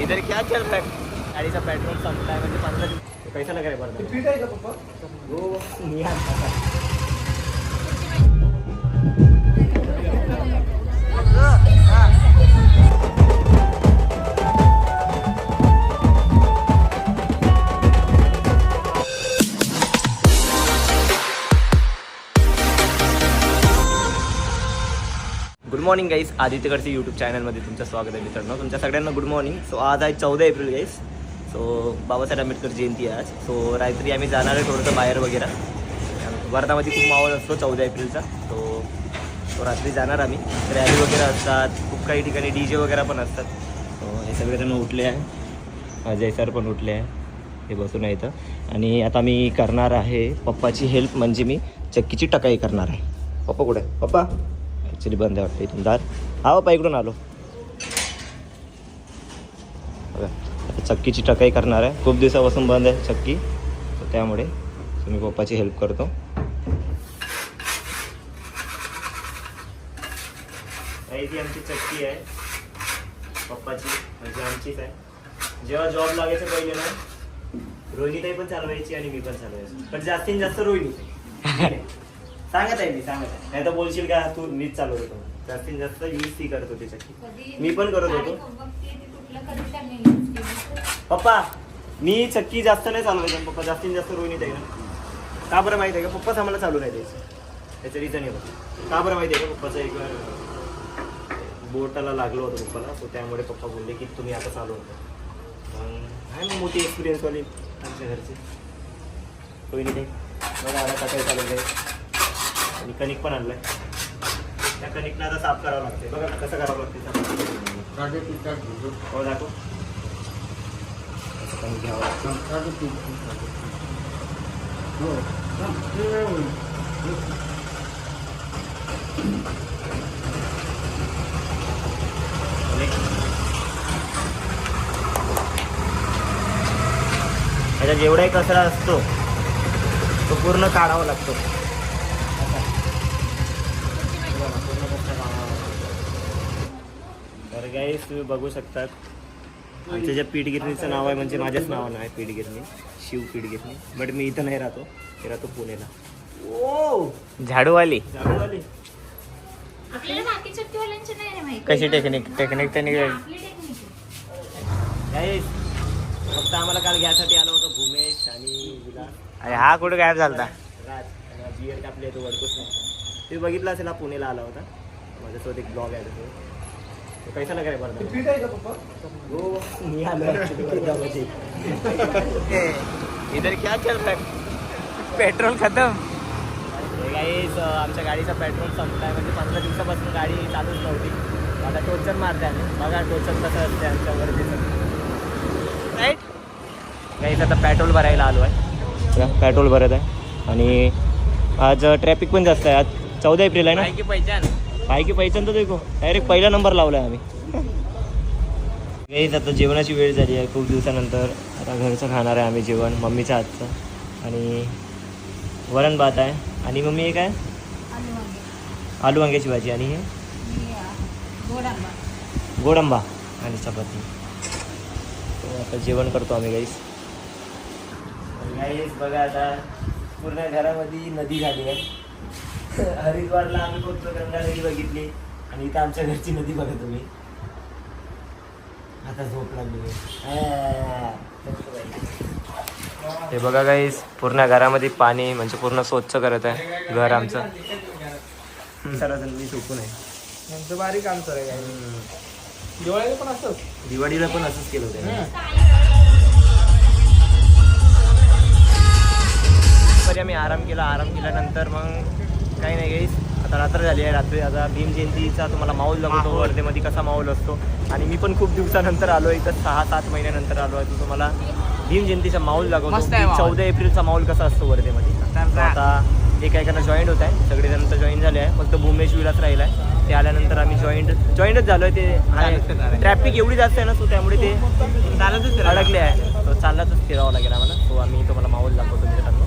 इधर क्या चल रहा है? गाडीचा पेट्रोल संपलाय म्हणजे 15 दिवस पैसा लगा रे बरं. पीठ आहे का पप्पा? हो मी आणला. गुड मॉर्निंग गाईस, आदित्यकडचे यूट्यूब चॅनलमध्ये तुमचं स्वागत आहे मित्रांनो. तुमच्या सगळ्यांना गुड मॉर्निंग. सो आज आहे 14 एप्रिल गाईस. सो बाबासाहेब आंबेडकर जयंती आहे आज. सो रात्री आम्ही जाणार आहे थोडंसं बाहेर वगैरे. वर्धामध्ये खूप माहोल असतो 14 एप्रिलचा. तो रात्री जाणार आम्ही. रॅली वगैरे असतात, खूप काही ठिकाणी DJ वगैरे पण असतात. सो हे सगळेजण उठले आहे. अजय सर पण उठले आहे, हे बसून आहे इथं. आणि आता मी करणार आहे पप्पाची हेल्प, म्हणजे मी चक्कीची टकाई करणार आहे. पप्पा कुठे आहे? पप्पा ॲक्च्युली बंद आहे वाटतं इथून दार. हा पप्पा इकडून आलो बघा. आता चक्कीची टकाई करणार आहे. खूप दिवसापासून बंद आहे चक्की, तर त्यामुळे मी पप्पाची हेल्प करतो. ती आमची चक्की आहे पप्पाची, म्हणजे आमचीच आहे. जेव्हा जॉब लागायचं पहिले ना, रोहिणीताई पण चालवायची आणि मी पण चालवायची, पण जास्तीत जास्त रोहिणी. सांगत आहे मी, सांगत आहे. नाही तर बोलशील का तू मीच चालवत होतो. जास्तीत जास्त यूज ती करत होती चक्की, मी पण करत होतो. पप्पा मी चक्की जास्त नाही चालवायचं, पप्पा जास्तीत जास्त रोहिणीत आहे ना. का बरं माहिती आहे का? पप्पाच आम्हाला चालू नाही द्यायचं. त्याचं रिझन आहे बघा. का बरं माहिती आहे का? पप्पाचं एक बोटाला लागलं होतं पप्पाला, सो त्यामुळे पप्पा बोलले की तुम्ही आता चालू होतं. आहे ना मोठी एक्सपिरियन्सवाली आमच्या घरची रोहिणीत आहे. बघा आता टाकाय चालवलं आहे आणि कणिक पण आणलंय. त्या कणिकला आता साफ करावं लागते. बघा कसं करावं लागते. हो दाखव. असं कणिक घ्यावं लागतं. त्याचा जेवढाही कचरा असतो तो पूर्ण काढावा लागतो. तर गाईस तुम्ही बघू शकतात, आमच्या ज्या पीठगिरणीचं नाव आहे, म्हणजे माझ्याच नावानं आहे पीठगिरणी, शिव पीठगिरणी. बट मी इथं नाही राहतो, मी राहतो पुण्याला. ओ झाडूवाली कशी टेक्निक त्यांनी गाईस. फक्त आम्हाला काल घ्यायसाठी आलो होतो भूमेश आणि विलास. अरे हा कुठे गायब झाला? राज बियर कापले तो वडकूच नाही. तुम्ही बघितलं असेल, हा पुण्याला आला होता. माझ्यासोबत एक ब्लॉग आहे तो पैसा लगा रे बरं. पीठ आहे का पप्पा? हो मी आलो. इधर क्या चल रहा है? पेट्रोल खतम. गाईस आमच्या गाडीचा पेट्रोल संपलाय, म्हणजे 15 दिवसापासून गाडी चालूच नव्हती. आता टोचन मारते आम्ही. बघा टोचन कसं असते आमच्यावरती राईट. गाईस आता पेट्रोल भरायला आलो आहे. पेट्रोल भरत आहे आणि आज ट्रॅफिक पण जास्त आहे. आज 14 एप्रिल आहे ना. काय की पहिचान तर देखो डायरेक्ट पहिला नंबर लावला आहे आम्ही. गाईस आता जेवणाची वेळ झाली आहे खूप दिवसानंतर. आता घरचं खाणार आहे आम्ही जेवण, मम्मीच्या हातचं. आणि वरण भात आहे आणि मम्मी हे काय? आलू वांग्याची भाजी आणि हे गोड आंबा आणि चपाती. आता जेवण करतो आम्ही गाईस. गाईस बघा आता पूर्ण घरामध्ये नदी झाली आहे. हरिद्वारला आम्ही फक्त गंगा नदी बघितली आणि इथं आमच्या घरची नदी बघा तुम्ही. आता झोप लागली. हे बघा गाईस पूर्ण घरामध्ये पाणी, म्हणजे पूर्ण स्वच्छ करत आहे घर आमचं. सर्वजण मी झोपून आहे. आमचं बारीक आमचं आहे. दिवाळीला पण असंच, दिवाळीला पण असंच केलं होतं. तरी आम्ही आराम केल्यानंतर मग काही नाही गाईस. आता रात्र झाली आहे. रात्री आता भीम जयंतीचा तुम्हाला माहोल दाखवतो वर्धेमध्ये कसा माहोल असतो. आणि मी पण खूप दिवसानंतर आलो आहे, इथं 6-7 महिन्यानंतर आलो आहे. तो तुम्हाला भीम जयंतीचा माहोल दाखवतो. 14 एप्रिलचा माहोल कसा असतो वर्धेमध्ये. आता एकाएकांना जॉईंट होत आहे, सगळेजण तर जॉईन झाले आहे. फक्त भूमेश विलास राहिला आहे. ते आल्यानंतर आम्ही जॉईंटच झालो आहे. ते ट्रॅफिक एवढी जास्त आहे ना, सो त्यामुळे ते अडकले आहे. तो चाललाच फिरावं लागेल आम्हाला. सो आम्ही तुम्हाला माहोल दाखवतो मित्रांनो.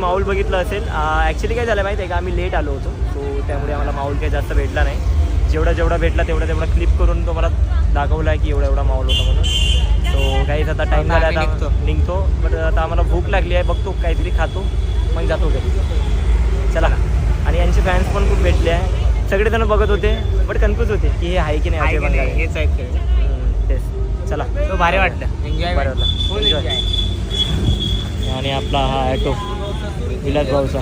माऊल बघितलं असेल. ॲक्च्युली काय झालं माहिती आहे का, आम्ही लेट आलो होतो. सो त्यामुळे आम्हाला माऊल काही जास्त भेटला नाही. जेवढा भेटला तेवढा क्लिप करून तो मला दाखवला आहे की एवढा माऊल होता म्हणून. सो काहीच आता टाईम झाला, आता निघतो. बट आता आम्हाला भूक लागली आहे, बघतो काहीतरी खातो मग जातो घरी. चला. आणि यांचे फॅन्स पण खूप भेटले आहे. सगळेजण बघत होते बट कन्फ्यूज होते की हे आहे की नाही अजय बंगारे. हेच आहेत. तेच. चला. तो भारी वाटलं. एन्जॉय बरं वाटलं. एन्जॉय. आणि आपला हा ॲटो विलास भाऊचा.